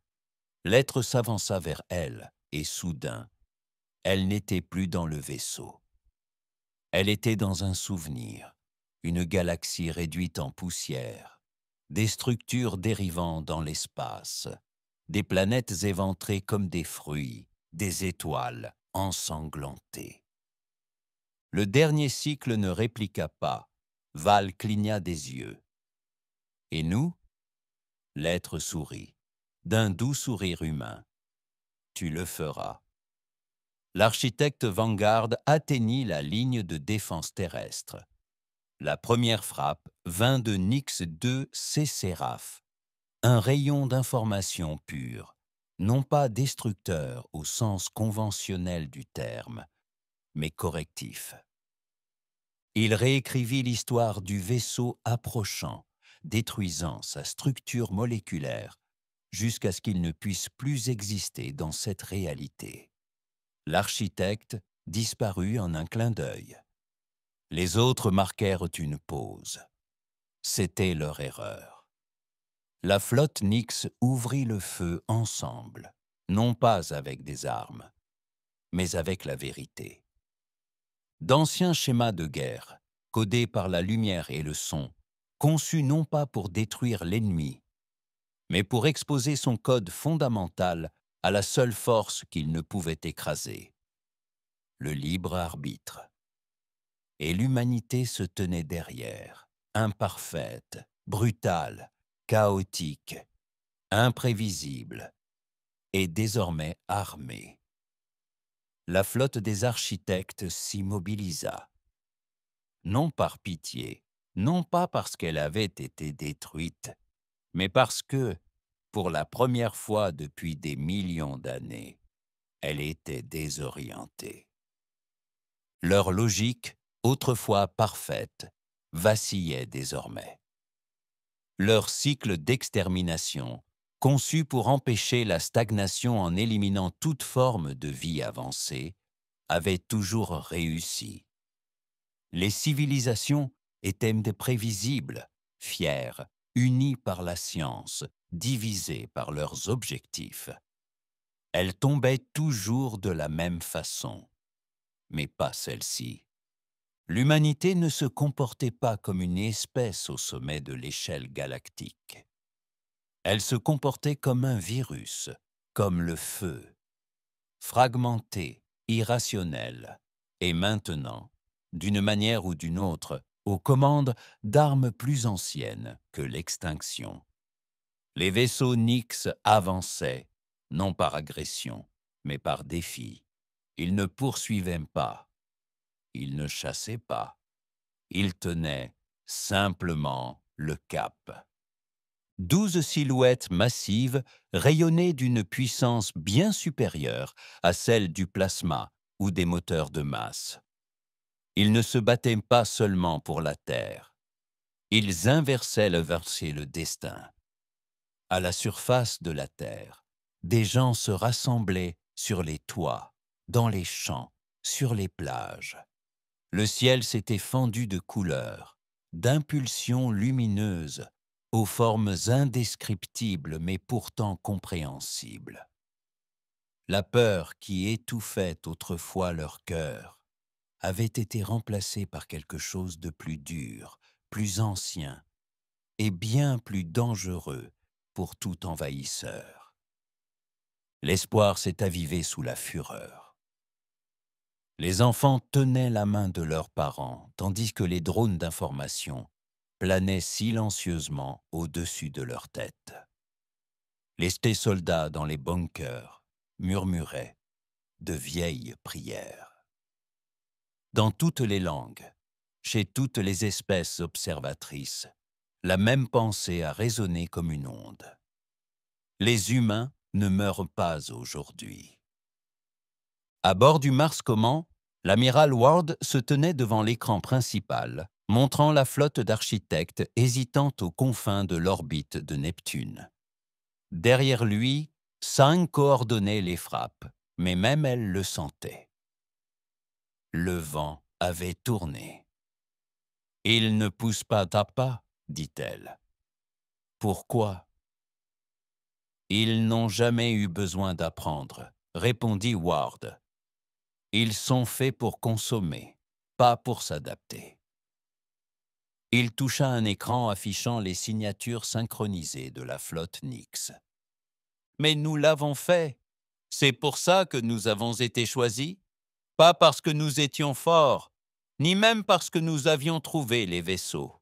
L'être s'avança vers elle, et soudain, elle n'était plus dans le vaisseau. Elle était dans un souvenir, une galaxie réduite en poussière, des structures dérivant dans l'espace, des planètes éventrées comme des fruits, des étoiles ensanglantées. Le dernier cycle ne répliqua pas. Val cligna des yeux. Et nous? L'être sourit, d'un doux sourire humain. Tu le feras. L'architecte Vanguard atteignit la ligne de défense terrestre. La première frappe vint de Nyx 2 C-Séraph, un rayon d'information pure, non pas destructeur au sens conventionnel du terme, mais correctif. Il réécrivit l'histoire du vaisseau approchant, détruisant sa structure moléculaire jusqu'à ce qu'il ne puisse plus exister dans cette réalité. L'architecte disparut en un clin d'œil. Les autres marquèrent une pause. C'était leur erreur. La flotte Nyx ouvrit le feu ensemble, non pas avec des armes, mais avec la vérité. D'anciens schémas de guerre, codés par la lumière et le son, conçu non pas pour détruire l'ennemi, mais pour exposer son code fondamental à la seule force qu'il ne pouvait écraser, le libre arbitre. Et l'humanité se tenait derrière, imparfaite, brutale, chaotique, imprévisible et désormais armée. La flotte des architectes s'immobilisa, non par pitié, non pas parce qu'elle avait été détruite, mais parce que, pour la première fois depuis des millions d'années, elle était désorientée. Leur logique, autrefois parfaite, vacillait désormais. Leur cycle d'extermination, conçu pour empêcher la stagnation en éliminant toute forme de vie avancée, avait toujours réussi. Les civilisations étaient prévisibles, fières, unies par la science, divisées par leurs objectifs. Elles tombaient toujours de la même façon, mais pas celle-ci. L'humanité ne se comportait pas comme une espèce au sommet de l'échelle galactique. Elle se comportait comme un virus, comme le feu, fragmenté, irrationnel, et maintenant, d'une manière ou d'une autre, aux commandes d'armes plus anciennes que l'extinction. Les vaisseaux Nyx avançaient, non par agression, mais par défi. Ils ne poursuivaient pas, ils ne chassaient pas, ils tenaient simplement le cap. 12 silhouettes massives rayonnaient d'une puissance bien supérieure à celle du plasma ou des moteurs de masse. Ils ne se battaient pas seulement pour la Terre. Ils inversaient le destin. À la surface de la Terre, des gens se rassemblaient sur les toits, dans les champs, sur les plages. Le ciel s'était fendu de couleurs, d'impulsions lumineuses, aux formes indescriptibles mais pourtant compréhensibles. La peur qui étouffait autrefois leur cœur avait été remplacée par quelque chose de plus dur, plus ancien et bien plus dangereux pour tout envahisseur. L'espoir s'est avivé sous la fureur. Les enfants tenaient la main de leurs parents, tandis que les drones d'information planaient silencieusement au-dessus de leur tête. Les soldats dans les bunkers murmuraient de vieilles prières. Dans toutes les langues, chez toutes les espèces observatrices, la même pensée a résonné comme une onde. Les humains ne meurent pas aujourd'hui. À bord du Mars Command, l'amiral Ward se tenait devant l'écran principal, montrant la flotte d'architectes hésitant aux confins de l'orbite de Neptune. Derrière lui, 5 coordonnaient les frappes, mais même elle le sentait. Le vent avait tourné. « Il ne pousse pas à pas, dit-elle. Pourquoi ? Ils n'ont jamais eu besoin d'apprendre, répondit Ward. Ils sont faits pour consommer, pas pour s'adapter. Il toucha un écran affichant les signatures synchronisées de la flotte Nyx. Mais nous l'avons fait. C'est pour ça que nous avons été choisis, pas parce que nous étions forts, ni même parce que nous avions trouvé les vaisseaux.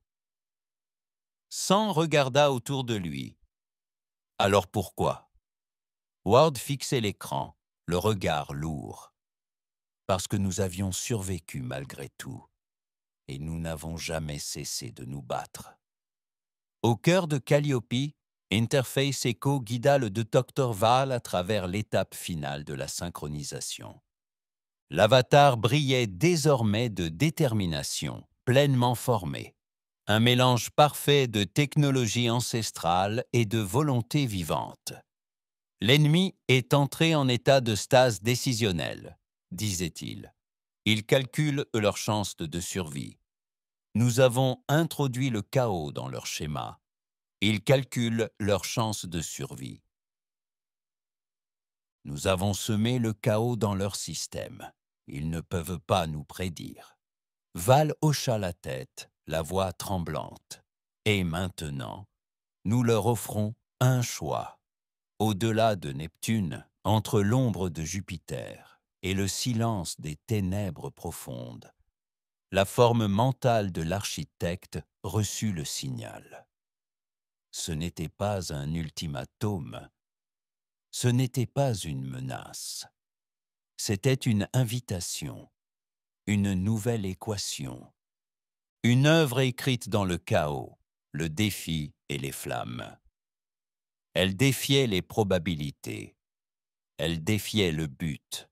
Sam regarda autour de lui. Alors pourquoi ? Ward fixait l'écran, le regard lourd. Parce que nous avions survécu malgré tout, et nous n'avons jamais cessé de nous battre. Au cœur de Calliope, Interface Echo guida le Dr. Val à travers l'étape finale de la synchronisation. L'avatar brillait désormais de détermination, pleinement formé. Un mélange parfait de technologie ancestrale et de volonté vivante. L'ennemi est entré en état de stase décisionnelle, disait-il. Ils calculent leurs chances de survie. Nous avons introduit le chaos dans leur schéma. Ils calculent leurs chances de survie. Nous avons semé le chaos dans leur système. Ils ne peuvent pas nous prédire. Val hocha la tête, la voix tremblante. Et maintenant, nous leur offrons un choix. Au-delà de Neptune, entre l'ombre de Jupiter et le silence des ténèbres profondes, la forme mentale de l'architecte reçut le signal. Ce n'était pas un ultimatum, ce n'était pas une menace. C'était une invitation, une nouvelle équation, une œuvre écrite dans le chaos, le défi et les flammes. Elle défiait les probabilités, elle défiait le but,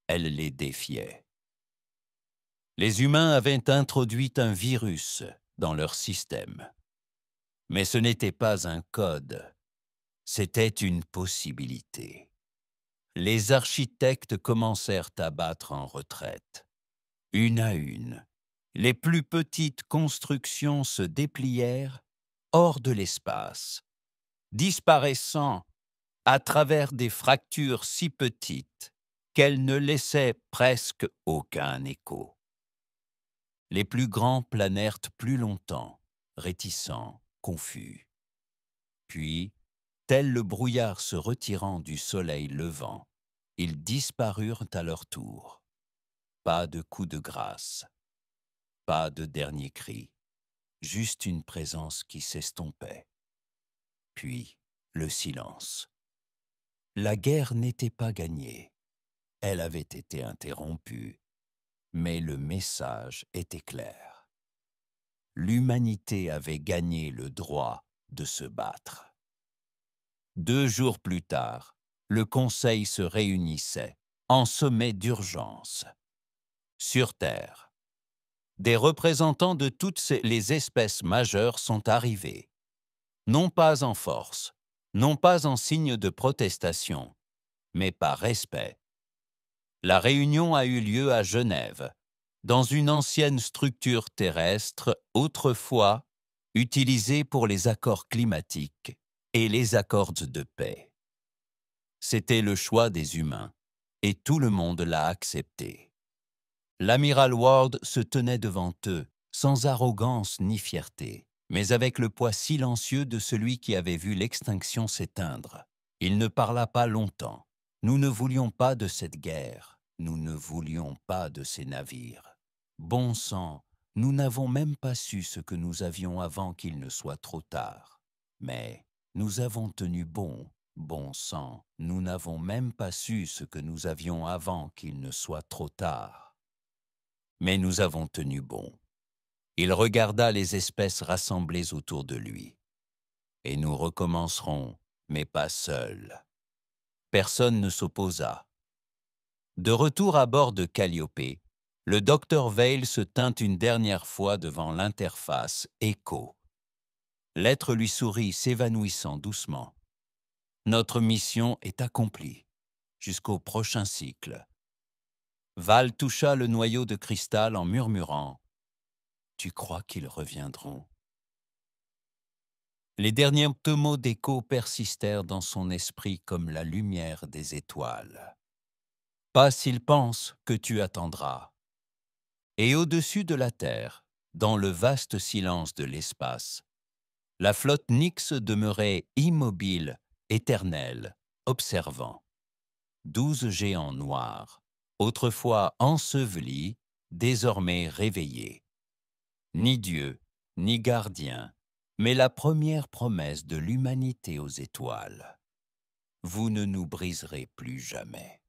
elle les défiait. Les humains avaient introduit un virus dans leur système. Mais ce n'était pas un code, c'était une possibilité. Les architectes commencèrent à battre en retraite. Une à une, les plus petites constructions se déplièrent hors de l'espace, disparaissant à travers des fractures si petites qu'elles ne laissaient presque aucun écho. Les plus grands planèrent plus longtemps, réticents, confus. Puis, tel le brouillard se retirant du soleil levant, ils disparurent à leur tour. Pas de coup de grâce, pas de dernier cri, juste une présence qui s'estompait. Puis, le silence. La guerre n'était pas gagnée, elle avait été interrompue, mais le message était clair. L'humanité avait gagné le droit de se battre. 2 jours plus tard, le Conseil se réunissait en sommet d'urgence. Sur Terre, des représentants de toutes les espèces majeures sont arrivés, non pas en force, non pas en signe de protestation, mais par respect. La réunion a eu lieu à Genève, dans une ancienne structure terrestre autrefois utilisée pour les accords climatiques et les accords de paix. C'était le choix des humains, et tout le monde l'a accepté. L'amiral Ward se tenait devant eux, sans arrogance ni fierté, mais avec le poids silencieux de celui qui avait vu l'extinction s'éteindre. Il ne parla pas longtemps. Nous ne voulions pas de cette guerre, nous ne voulions pas de ces navires. Bon sang, nous n'avons même pas su ce que nous avions avant qu'il ne soit trop tard. Mais nous avons tenu bon, bon sang, nous n'avons même pas su ce que nous avions avant qu'il ne soit trop tard. Mais nous avons tenu bon. Il regarda les espèces rassemblées autour de lui. Et nous recommencerons, mais pas seuls. Personne ne s'opposa. De retour à bord de Calliope, le docteur Veil se tint une dernière fois devant l'interface Echo. L'être lui sourit, s'évanouissant doucement. Notre mission est accomplie, jusqu'au prochain cycle. Val toucha le noyau de cristal en murmurant « Tu crois qu'ils reviendront ?» Les derniers mots d'Echo persistèrent dans son esprit comme la lumière des étoiles. Pas s'ils pensent que tu attendras. Et au-dessus de la terre, dans le vaste silence de l'espace, la flotte Nyx demeurait immobile, éternelle, observant. 12 géants noirs, autrefois ensevelis, désormais réveillés. Ni Dieu, ni gardien, mais la première promesse de l'humanité aux étoiles. Vous ne nous briserez plus jamais.